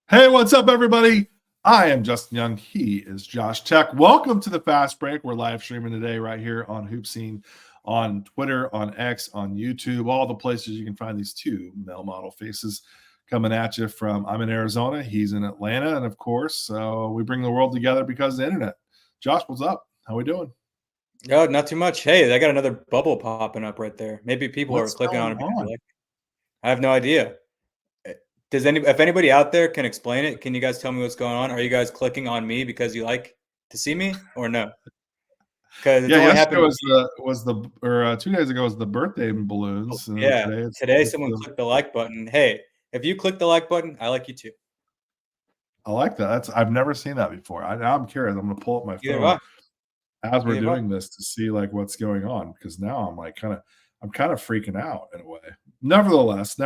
Hey, what's up, everybody? I am Justin Young. He is Josh Tech. Welcome to the Fast Break. We're live streaming today right here on Hoop Scene, on Twitter, on X, on YouTube, all the places you can find these two male model faces coming at you from. I'm in Arizona. He's in Atlanta. And of course, we bring the world together because of the internet. Josh, what's up? How we doing? Oh, not too much. Hey, I got another bubble popping up right there. Maybe people are What's clicking going on it because they on? like it. I have no idea. If anybody out there can explain it, can you guys tell me what's going on? Are you guys clicking on me because you like to see me or no? Because it's Yeah, only yesterday happened to was the or 2 days ago was the birthday me. balloons, and Yeah. today Today it's someone the. clicked the like button. Hey, if you click the like button, I like you too. I like that. I've never seen that before. Now I'm curious. I'm gonna pull up my Either phone way. as we're Either way. doing this to see like what's going on because now I'm kind of freaking out in a way. Nevertheless,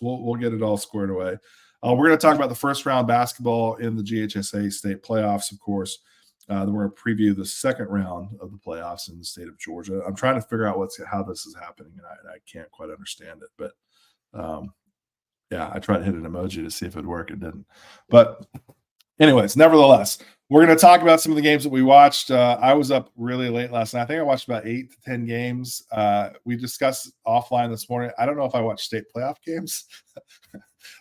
we'll get it all squared away. We're going to talk about the first round basketball in the GHSA state playoffs, of course. Then we're going to preview the second round of the playoffs in the state of Georgia. I'm trying to figure out how this is happening, and I can't quite understand it. But yeah, I tried to hit an emoji to see if it'd work. It didn't. But anyways, nevertheless, we're going to talk about some of the games that we watched. I was up really late last night. I think I watched about 8 to 10 games. We discussed offline this morning. I don't know if I watched state playoff games,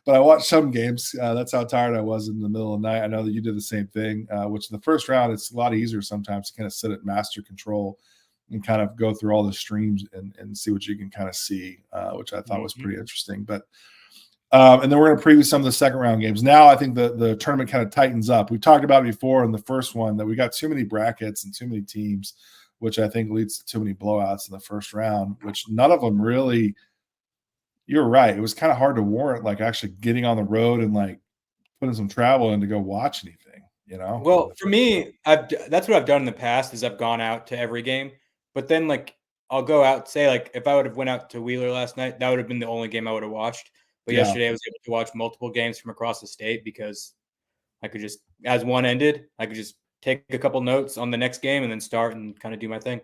but I watched some games. That's how tired I was in the middle of the night. I know that you did the same thing, which in the first round, it's a lot easier sometimes to kind of sit at master control and kind of go through all the streams and see what you can kind of see, which I thought was pretty interesting. But and then we're going to preview some of the second round games. Now I think the tournament kind of tightens up. We talked about it before in the first one that we got too many brackets and too many teams, which I think leads to too many blowouts in the first round, which none of them really. You're right. It was kind of hard to warrant like actually getting on the road and like putting some travel in to go watch anything, in Well, the for first round. me, that's what I've done in the past is I've gone out to every game, but then like I'll go out, say like if I would have went out to Wheeler last night, that would have been the only game I would have watched. But Yeah, yesterday I was able to watch multiple games from across the state because I could just, as one ended, I could just take a couple notes on the next game and then start and kind of do my thing.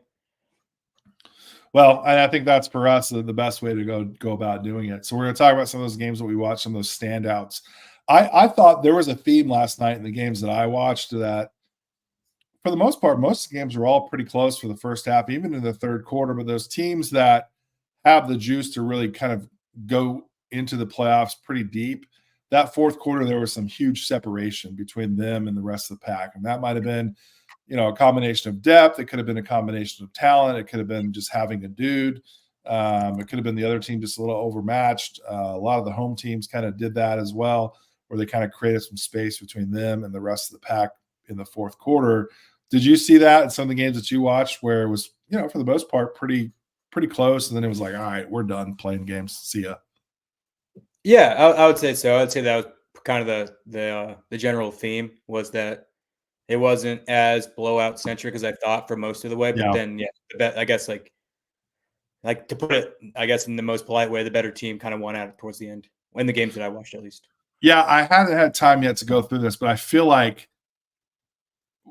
well, and I think that's for us the best way to go about doing it. So we're going to talk about some of those games that we watched, some of those standouts. I thought there was a theme last night in the games that I watched that for the most part, most games were all pretty close for the first half, even in the third quarter. But those teams that have the juice to really kind of go into the playoffs pretty deep, that fourth quarter, there was some huge separation between them and the rest of the pack. And that might have been, a combination of depth. It could have been a combination of talent. It could have been just having a dude. It could have been the other team just a little overmatched. A lot of the home teams kind of did that as well, where they kind of created some space between them and the rest of the pack in the fourth quarter. Did you see that in some of the games that you watched where it was, for the most part, pretty close, and then it was like, all right, we're done playing games. See ya. Yeah, I would say so. I would say that was kind of the general theme was that it wasn't as blowout centric as I thought for most of the way. But Yeah. then, yeah, I guess like to put it, I guess in the most polite way, the better team kind of won out towards the end in the games that I watched, at least. Yeah, I haven't had time yet to go through this, but I feel like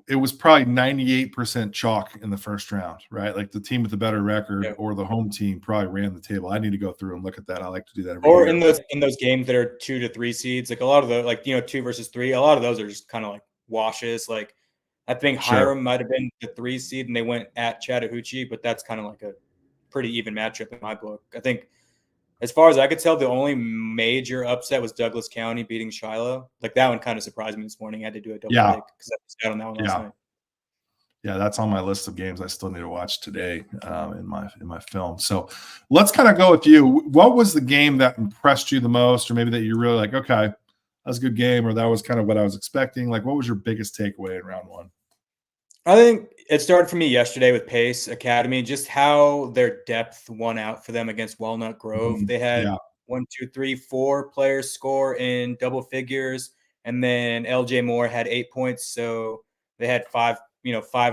it was probably 98% chalk in the first round, right? Like the team with the better record Yeah. or the home team probably ran the table. I need to go through and look at that. I like to do that every Or year. in those games that are 2 to 3 seeds, like a lot of the like 2 versus 3, a lot of those are just kind of like washes. Like I think Sure. Hiram might have been the 3 seed, and they went at Chattahoochee, but that's kind of like a pretty even matchup in my book. I think as far as I could tell, the only major upset was Douglas County beating Shiloh. Like that one kind of surprised me this morning. I had to do a double Yeah. take because I was out on that one last Yeah. night. Yeah, that's on my list of games I still need to watch today in my film. So let's kind of go with you. What was the game that impressed you the most, or maybe that you really like? Okay, that's a good game, or that was kind of what I was expecting. Like, what was your biggest takeaway in round one? I think it started for me yesterday with Pace Academy, just how their depth won out for them against Walnut Grove. They had Yeah, 4 players score in double figures, and then LJ Moore had 8 points. So they had 5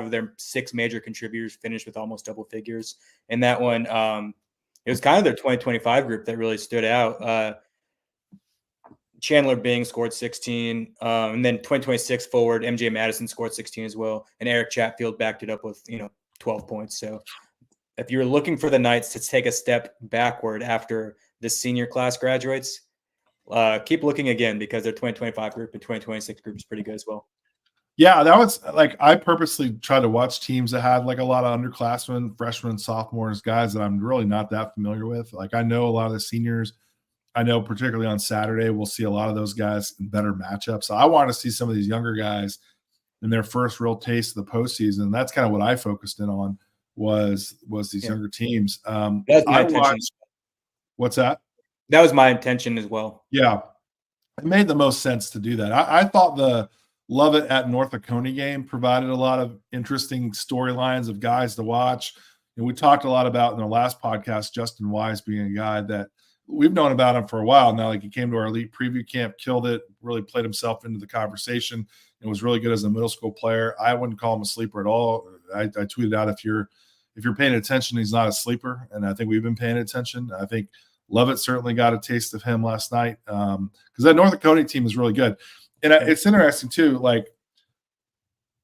of their 6 major contributors finished with almost double figures. And that one, it was kind of their 2025 group that really stood out. Chandler Bing scored 16, and then 2026 forward MJ Madison scored 16 as well, and Eric Chatfield backed it up with 12 points. So if you're looking for the Knights to take a step backward after the senior class graduates, keep looking again because their 2025 group and 2026 group is pretty good as well. Yeah, that was like I purposely tried to watch teams that had like a lot of underclassmen, freshmen, sophomores, guys that I'm really not that familiar with. Like I know a lot of the seniors. I know particularly on Saturday we'll see a lot of those guys in better matchups. So I want to see some of these younger guys in their first real taste of the postseason. That's kind of what I focused in on was these younger teams. That was my I intention. watched. What's that? That was my intention as well. Yeah, it made the most sense to do that. I thought the Lovett at North Oconee game provided a lot of interesting storylines of guys to watch. And we talked a lot about in the last podcast, Justin Wise being a guy that we've known about him for a while now. Like he came to our elite preview camp, killed it, really played himself into the conversation, and was really good as a middle school player. I wouldn't call him a sleeper at all. I tweeted out if you're paying attention, he's not a sleeper, and I think we've been paying attention. I think Lovett certainly got a taste of him last night because that North Dakota team is really good. And it's interesting, too, like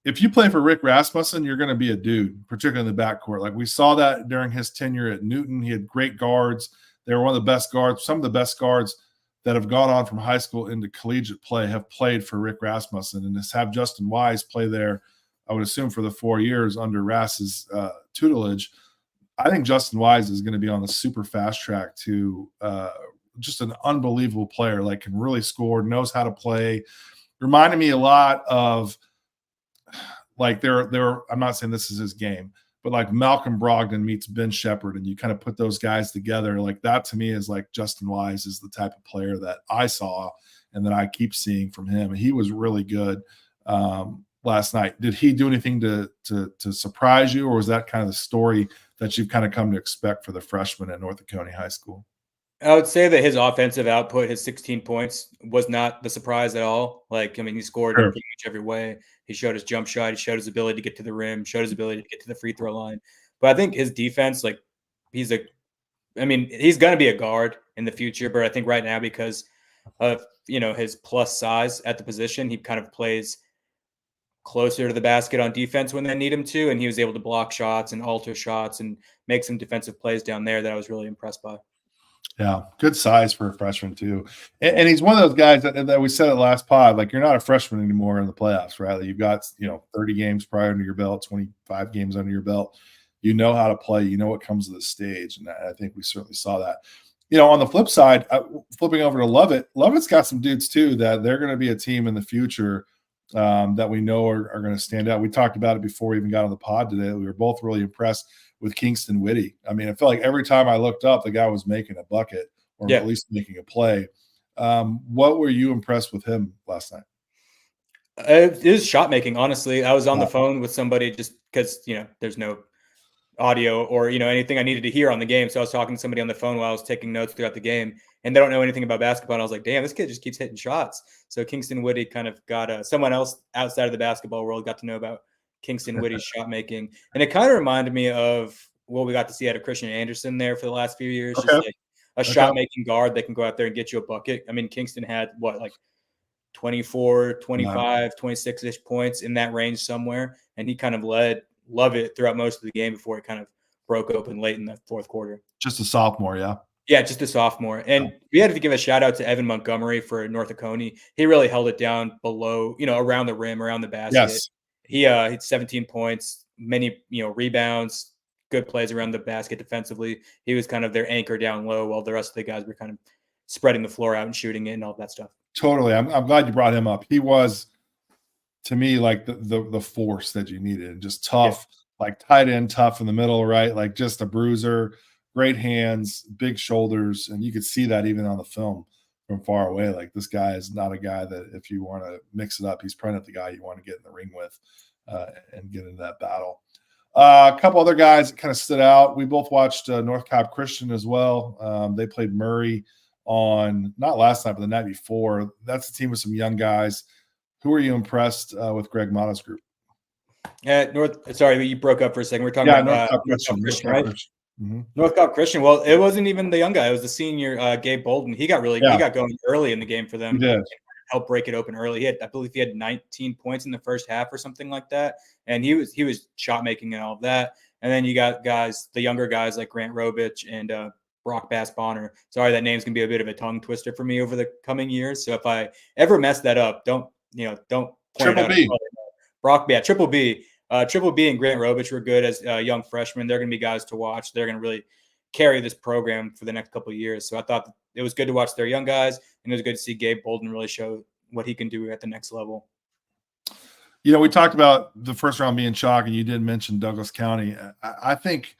if you play for Rick Rasmussen, you're going to be a dude, particularly in the backcourt. Like we saw that during his tenure at Newton. He had great guards. They were one of the best guards. Some of the best guards that have gone on from high school into collegiate play have played for Rick Rasmussen. And to have Justin Wise play there, I would assume for the 4 years under Rass's tutelage, I think Justin Wise is going to be on the super fast track to just an unbelievable player, like can really score, knows how to play. Reminded me a lot of like I'm not saying this is his game, but like Malcolm Brogdon meets Ben Shepherd, and you kind of put those guys together. Like that to me is like Justin Wise is the type of player that I saw and that I keep seeing from him. He was really good last night. Did he do anything to surprise you, or was that kind of the story that you've kind of come to expect for the freshman at North Oconee High School? I would say that his offensive output, his 16 points, was not the surprise at all. Like, I mean, he scored in pretty much every way. He showed his jump shot. He showed his ability to get to the rim, showed his ability to get to the free throw line. But I think his defense, like, he's going to be a guard in the future. But I think right now, because of, his plus size at the position, he kind of plays closer to the basket on defense when they need him to. And he was able to block shots and alter shots and make some defensive plays down there that I was really impressed by. Yeah, good size for a freshman too, and he's one of those guys that we said at last pod. Like you're not a freshman anymore in the playoffs, right? Like you've got 30 games prior under your belt, 25 games under your belt. You know how to play. You know what comes to the stage, and I think we certainly saw that. On the flip side, flipping over to Lovett, Lovett's got some dudes too that they're going to be a team in the future that we know are going to stand out. We talked about it before we even got on the pod today. We were both really impressed with Kingston Whitty. I mean, I felt like every time I looked up, the guy was making a bucket or at least making a play. What were you impressed with him last night? It was shot making, honestly. I was on the phone with somebody just because, there's no audio or, anything I needed to hear on the game. So I was talking to somebody on the phone while I was taking notes throughout the game, and they don't know anything about basketball. And I was like, damn, this kid just keeps hitting shots. So Kingston Whitty kind of got someone else outside of the basketball world got to know about Kingston Whitty's shot making. And it kind of reminded me of what we got to see out of Christian Anderson there for the last few years. Okay. Just like a shot making guard that can go out there and get you a bucket. I mean, Kingston had 24, 25, 26-ish points in that range somewhere. And he kind of led Lovett throughout most of the game before it kind of broke open late in the fourth quarter. Just a sophomore, yeah. Yeah, just a sophomore. And we had to give a shout out to Evan Montgomery for North Oconee. He really held it down below, around the rim, around the basket. Yes. He hit 17 points, many, rebounds, good plays around the basket defensively. He was kind of their anchor down low while the rest of the guys were kind of spreading the floor out and shooting it and all that stuff. Totally. I'm glad you brought him up. He was, to me, like the force that you needed. Just tough, like tight end, tough in the middle, right? Like just a bruiser, great hands, big shoulders. And you could see that even on the film from far away. Like this guy is not a guy that if you want to mix it up, he's probably not the guy you want to get in the ring with and get into that battle. A couple other guys that kind of stood out. We both watched North Cobb Christian as well. They played Murray on not last night, but the night before. That's a team with some young guys. Who are you impressed with Greg Mata's group? Sorry, you broke up for a second. We're talking about North Cobb Christian, right? Mm-hmm. North Cobb Christian. Well, it wasn't even the young guy. It was the senior, Gabe Bolden. He got he got going early in the game for them. He did. Help break it open early. I believe he had 19 points in the first half or something like that. And he was shot making and all of that. And then you got guys, the younger guys like Grant Robich and Brock Bass Bonner. Sorry, that name's gonna be a bit of a tongue twister for me over the coming years. So if I ever mess that up, don't point it Triple out. B. Brock, yeah, Triple B. Triple B and Grant Robich were good as young freshmen. They're going to be guys to watch. They're going to really carry this program for the next couple of years. So I thought it was good to watch their young guys, and it was good to see Gabe Bolden really show what he can do at the next level. You know, we talked about the first round being chalk, and you did mention Douglas County. I think,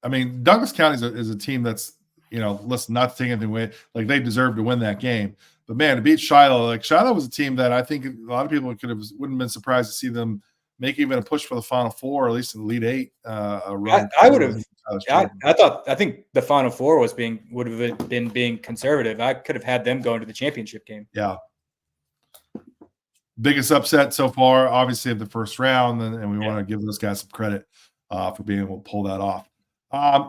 I mean, Douglas County is a team that's, you know, listen, not to take anything away, like they deserve to win that game. But man, to beat Shiloh, like Shiloh was a team that I think a lot of people wouldn't have been surprised to see them make even a push for the Final Four, or at least in the Elite Eight. I would have. I think the Final Four would have been being conservative. I could have had them going to the championship game. Yeah. Biggest upset so far, obviously, of the first round, and we want to give those guys some credit for being able to pull that off.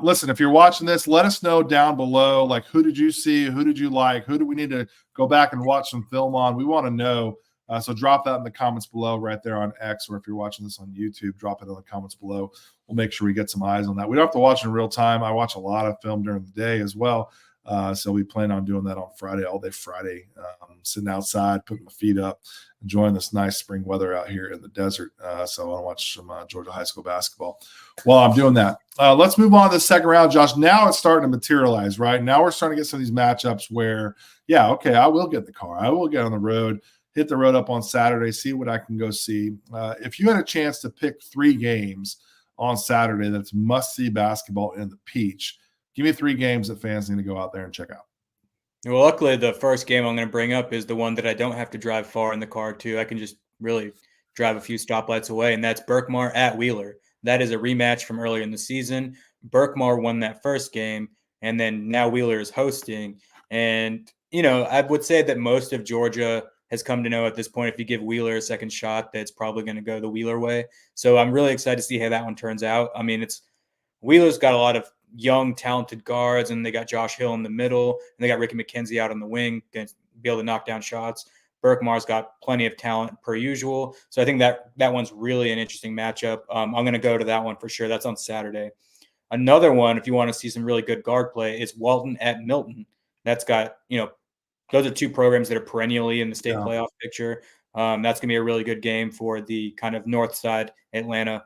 Listen, if you're watching this, let us know down below, like, who did you see? Who did you like? Who do we need to go back and watch some film on? We want to know. So drop that in the comments below right there on X, or if you're watching this on YouTube, drop it in the comments below. We'll make sure we get some eyes on that. We don't have to watch in real time. I watch a lot of film during the day as well. So we plan on doing that on Friday, all day Friday, sitting outside, putting my feet up, enjoying this nice spring weather out here in the desert. So I want to watch some Georgia high school basketball while I'm doing that. Let's move on to the second round, Josh. Now it's starting to materialize, right? Now we're starting to get some of these matchups where, yeah, okay, I will get in the car. I will get on the road, hit the road up on Saturday, see what I can go see. If you had a chance to pick 3 games on Saturday that's must-see basketball in the Peach, give me 3 games that fans need to go out there and check out. Well, luckily, the first game I'm going to bring up is the one that I don't have to drive far in the car to. I can just really drive a few stoplights away, and that's Berkmar at Wheeler. That is a rematch from earlier in the season. Berkmar won that first game, and then now Wheeler is hosting. And, you know, I would say that most of Georgia has come to know at this point, if you give Wheeler a second shot, that's probably going to go the Wheeler way. So I'm really excited to see how that one turns out. I mean, Wheeler's got a lot of young, talented guards, and they got Josh Hill in the middle, and they got Ricky McKenzie out on the wing, going to be able to knock down shots. Berkmar's got plenty of talent per usual. So I think that one's really an interesting matchup. I'm going to go to that one for sure. That's on Saturday. Another one, if you want to see some really good guard play, is Walton at Milton. That's got, you know, those are 2 programs that are perennially in the state playoff picture. That's going to be a really good game for the kind of north side Atlanta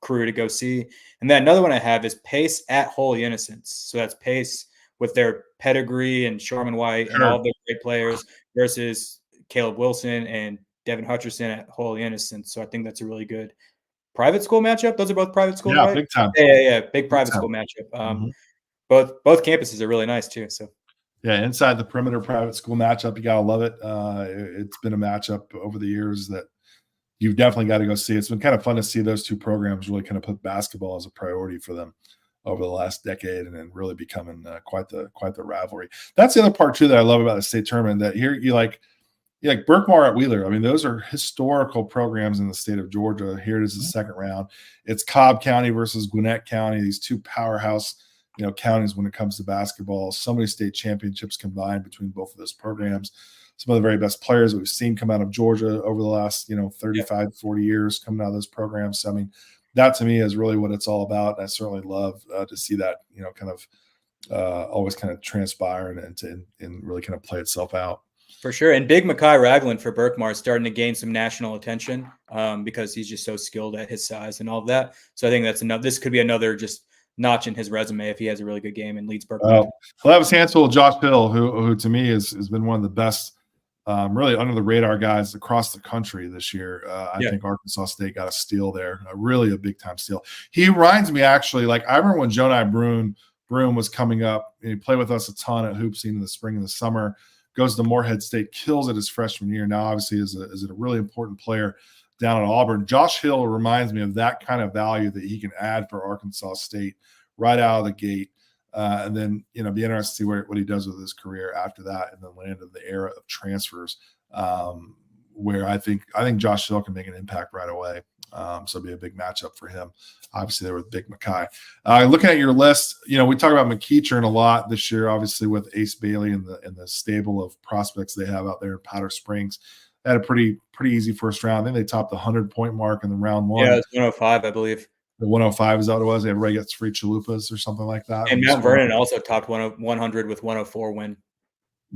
crew to go see. And then another one I have is Pace at Holy Innocents. So that's Pace with their pedigree and Sharman White and all of their great players versus Caleb Wilson and Devin Hutcherson at Holy Innocents. So I think that's a really good private school matchup. Those are both private schools, right? Big time. Yeah. Big private school matchup. Both campuses are really nice too. So yeah, inside the perimeter private school matchup, you gotta love it. It's been a matchup over the years that you've definitely got to go see. It's been kind of fun to see those 2 programs really kind of put basketball as a priority for them over the last decade, and then really becoming quite the rivalry. That's the other part too that I love about the state tournament. That here you like Berkmar at Wheeler. I mean, those are historical programs in the state of Georgia. Here it is, the second round. It's Cobb County versus Gwinnett County. These 2 powerhouse, you know, counties when it comes to basketball. So many state championships combined between both of those programs. Some of the very best players that we've seen come out of Georgia over the last, 35, 40 years coming out of those programs. So, I mean, that to me is really what it's all about. And I certainly love to see that, kind of always kind of transpire and really kind of play itself out. For sure. And Big Mekhi Ragland for Berkmar is starting to gain some national attention because he's just so skilled at his size and all of that. So I think this could be another just notch in his resume if he has a really good game and leads Berkmar. Well, that was handful of Josh Hill, who to me has been one of the best really under the radar guys across the country this year. I think Arkansas State got a steal there, really a big time steal. He reminds me actually, like I remember when Jonai Broom was coming up, and he played with us a ton at hoop scene in the spring and the summer, goes to Morehead State, kills it his freshman year. Now obviously is a really important player down at Auburn. Josh Hill reminds me of that kind of value that he can add for Arkansas State right out of the gate. And then, be interested to see what he does with his career after that, and then land in the era of transfers, where I think Josh Hill can make an impact right away. So it'll be a big matchup for him. Obviously, there with Big Mekhi. Looking at your list, we talk about McEachern a lot this year, obviously with Ace Bailey and the stable of prospects they have out there in Powder Springs. They had a pretty easy first round. I think they topped the 100-point mark in the round 1. Yeah, it's 105, I believe. The 105 is that what it was? Everybody gets free chalupas or something like that. And Mount Vernon also topped 100 with 104 win.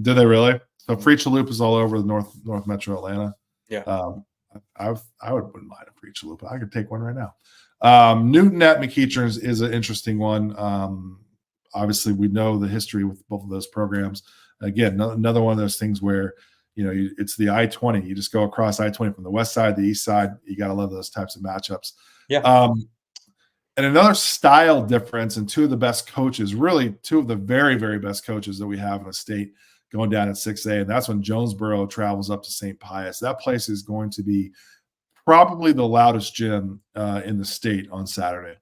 Did they really? So free chalupas all over the North Metro Atlanta. Yeah. I wouldn't mind a free chalupa. I could take one right now. Newton at McEachern is an interesting one. Obviously, we know the history with both of those programs. Again, another one of those things where it's the I-20. You just go across I-20 from the west side to the east side. You got to love those types of matchups. Yeah. And another style difference, and two of the best coaches, really two of the very, very best coaches that we have in the state going down at 6A, and that's when Jonesboro travels up to St. Pius. That place is going to be probably the loudest gym in the state on Saturday.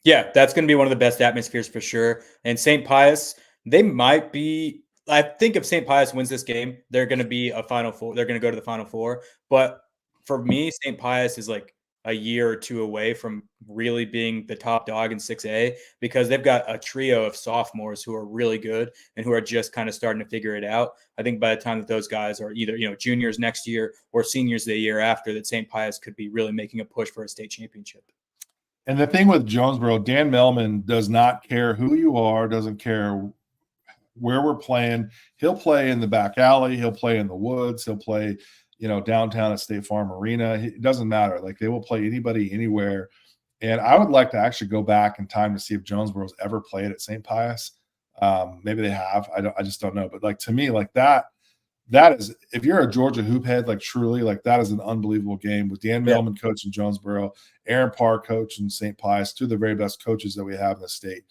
Yeah, that's going to be one of the best atmospheres for sure. And St. Pius, they might be – I think if St. Pius wins this game, they're going to be a Final Four. They're going to go to the Final Four. But for me, St. Pius is like a year or two away from really being the top dog in 6A because they've got a trio of sophomores who are really good and who are just kind of starting to figure it out. I think by the time that those guys are either juniors next year or seniors the year after, that St. Pius could be really making a push for a state championship. And the thing with Jonesboro, Dan Melman does not care who you are, doesn't care where we're playing. He'll play in the back alley. He'll play in the woods. He'll play downtown at State Farm Arena. It doesn't matter. Like, they will play anybody anywhere. And I would like to actually go back in time to see if Jonesboro's ever played at St. Pius. Maybe they have. I just don't know. But like, to me, like that is, if you're a Georgia hoop head, like truly, like that is an unbelievable game with Dan Millman coaching Jonesboro, Aaron Parr coaching St. Pius, two of the very best coaches that we have in the state.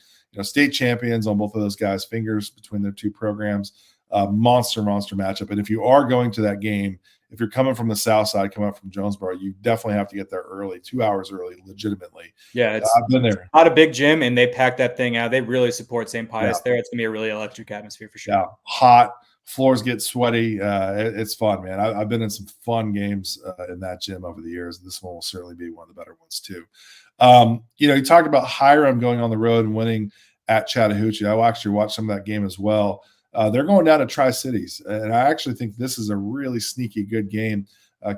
State champions on both of those guys' fingers between their two programs. Monster matchup. And if you are going to that game, if you're coming from the south side, coming up from Jonesboro, you definitely have to get there early, 2 hours early, legitimately. Yeah, I've been there. Not a big gym, and they pack that thing out. They really support St. Pius there. It's going to be a really electric atmosphere for sure. Yeah, hot. Floors get sweaty. It's fun, man. I've been in some fun games in that gym over the years. This one will certainly be one of the better ones too. You talked about Hiram going on the road and winning at Chattahoochee. I actually watched some of that game as well. They're going down to Tri-Cities, and I actually think this is a really sneaky good game.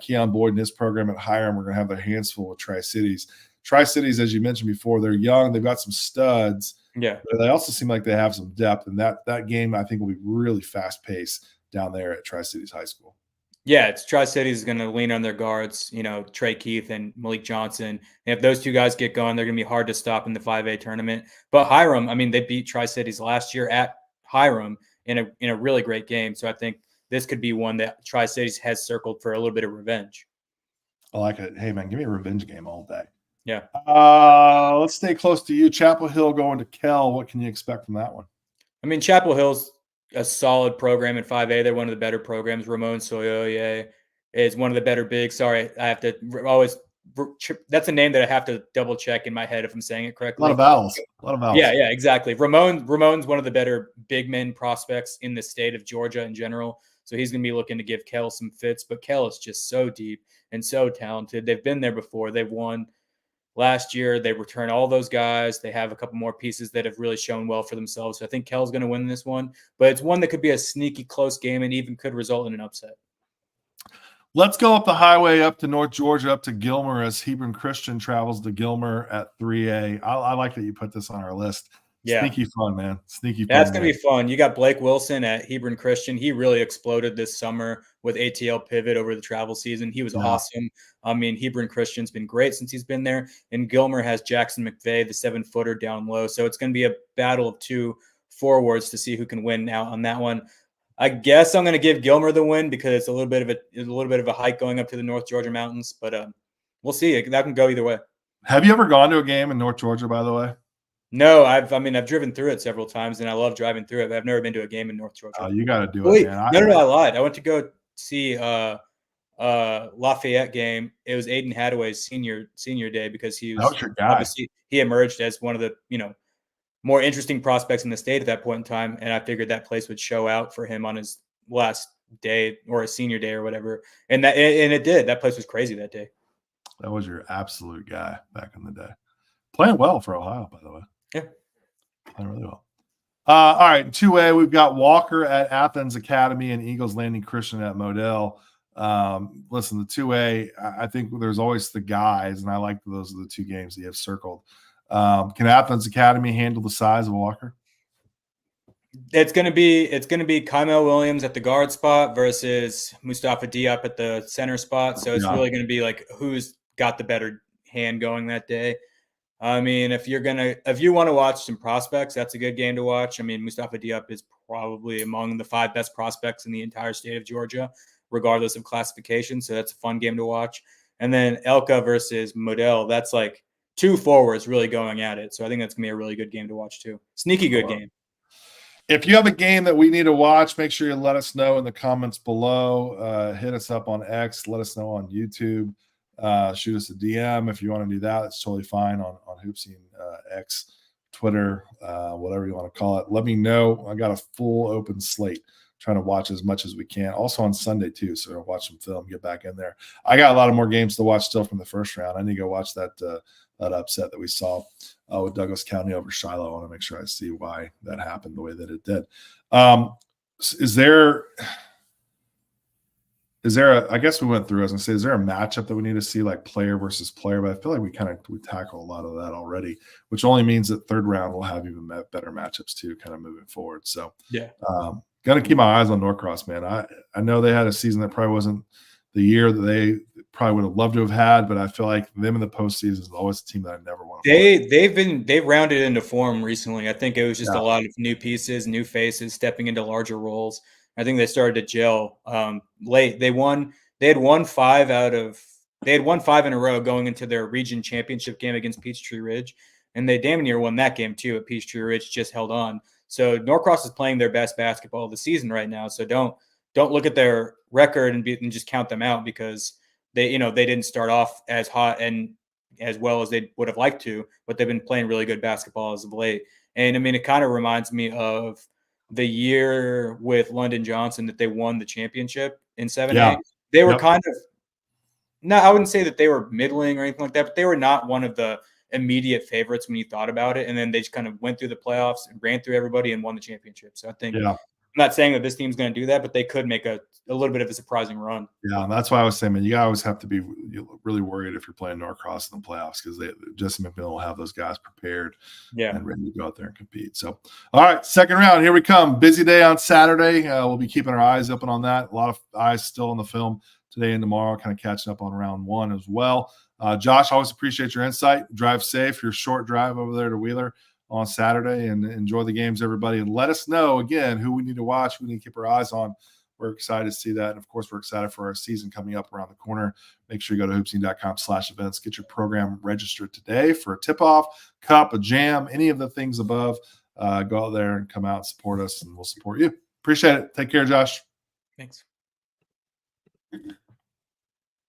Keon Boyd and his program at Hiram are going to have their hands full with Tri-Cities. Tri-Cities, as you mentioned before, they're young. They've got some studs. Yeah. But they also seem like they have some depth, and that game I think will be really fast-paced down there at Tri-Cities High School. Yeah, it's Tri-Cities is going to lean on their guards, Trey Keith and Malik Johnson. And if those two guys get going, they're going to be hard to stop in the 5A tournament. But Hiram, I mean, they beat Tri-Cities last year at Hiram in a really great game. So I think this could be one that Tri-Cities has circled for a little bit of revenge. I like it. Hey, man, give me a revenge game all day. Yeah. Let's stay close to you. Chapel Hill going to Kell. What can you expect from that one? I mean, Chapel Hill's a solid program in 5A. They're one of the better programs. Ramon Soyoye is one of the better bigs. Sorry, I have to always – that's a name that I have to double check in my head if I'm saying it correctly. A lot of vowels. Yeah, exactly. Ramon's one of the better big men prospects in the state of Georgia in general. So he's going to be looking to give Kell some fits. But Kell is just so deep and so talented. They've been there before. They've won last year. They return all those guys. They have a couple more pieces that have really shown well for themselves. So I think Kell's going to win this one. But it's one that could be a sneaky close game and even could result in an upset. Let's go up the highway up to North Georgia, up to Gilmer, as Hebron Christian travels to Gilmer at 3A. I like that you put this on our list. Yeah. Sneaky fun, man. Sneaky fun. That's going to be fun. You got Blake Wilson at Hebron Christian. He really exploded this summer with ATL pivot over the travel season. He was awesome. I mean, Hebron Christian's been great since he's been there. And Gilmer has Jackson McVeigh, the 7-footer down low. So it's going to be a battle of two forwards to see who can win now on that one. I guess I'm going to give Gilmer the win because it's a little bit of a hike going up to the North Georgia mountains, but we'll see. That can go either way. Have you ever gone to a game in North Georgia, by the way? No, I've driven through it several times, and I love driving through it. But I've never been to a game in North Georgia. You got to do it, man. No, I lied. I went to go see Lafayette game. It was Aiden Hadaway's senior day because he was your guy. Obviously he emerged as one of the more interesting prospects in the state at that point in time, and I figured that place would show out for him on his last day or his senior day or whatever. And it did. That place was crazy that day. That was your absolute guy back in the day. Playing well for Ohio, by the way. Yeah. Playing really well. All right, 2A, we've got Walker at Athens Academy and Eagles Landing Christian at Modell. Listen, the 2A, I think there's always the guys, and I like those are the two games that you have circled. Can Athens Academy handle the size of Walker? It's gonna be Kymel Williams at the guard spot versus Mustafa Diop at the center spot. So it's really gonna be like who's got the better hand going that day. I mean, if you want to watch some prospects, that's a good game to watch. I mean, Mustafa Diop is probably among the 5 best prospects in the entire state of Georgia, regardless of classification. So that's a fun game to watch. And then Elka versus Modell, that's like 2 forwards really going at it. So I think that's gonna be a really good game to watch too. Sneaky good game. If you have a game that we need to watch, make sure you let us know in the comments below. Hit us up on X. Let us know on YouTube. Shoot us a DM if you want to do that. It's totally fine on Hoopsy X, Twitter, whatever you want to call it. Let me know. I got a full open slate. Trying to watch as much as we can. Also on Sunday too, so I'll watch some film, get back in there. I got a lot of more games to watch still from the first round. I need to go watch that upset that we saw with Douglas County over Shiloh. I want to make sure I see why that happened the way that it did. Is there I guess we went through, I was gonna say, is there a matchup that we need to see, like player versus player? But I feel like we tackle a lot of that already, which only means that third round will have even better matchups too, kind of moving forward. So yeah. Got to keep my eyes on Norcross, man. I know they had a season that probably wasn't the year that they probably would have loved to have had, but I feel like them in the postseason is always a team that I never want to play. They've rounded into form recently. I think it was just a lot of new pieces, new faces stepping into larger roles. I think they started to gel late. They had won 5 in a row going into their region championship game against Peachtree Ridge, and they damn near won that game too at Peachtree Ridge, just held on. So Norcross is playing their best basketball of the season right now. So don't look at their record and just count them out, because they didn't start off as hot and as well as they would have liked to, but they've been playing really good basketball as of late. And I mean, it kind of reminds me of the year with London Johnson that they won the championship in 7A. Yeah. They were kind of I wouldn't say that they were middling or anything like that, but they were not one of the immediate favorites when you thought about it. And then they just kind of went through the playoffs and ran through everybody and won the championship. So I think I'm not saying that this team's going to do that, but they could make a little bit of a surprising run. Yeah, and that's why I was saying, man, you always have to be really worried if you're playing Norcross in the playoffs, because Justin McMillan will have those guys prepared and ready to go out there and compete. So, all right, second round, here we come. Busy day on Saturday. We'll be keeping our eyes open on that. A lot of eyes still on the film today and tomorrow, kind of catching up on round 1 as well. Josh, always appreciate your insight. Drive safe, your short drive over there to Wheeler on Saturday, and enjoy the games, everybody. And let us know, again, who we need to watch, who we need to keep our eyes on. We're excited to see that. And, of course, we're excited for our season coming up around the corner. Make sure you go to hoopsy.com/events. Get your program registered today for a tip-off, cup, a jam, any of the things above. Go out there and come out and support us, and we'll support you. Appreciate it. Take care, Josh. Thanks.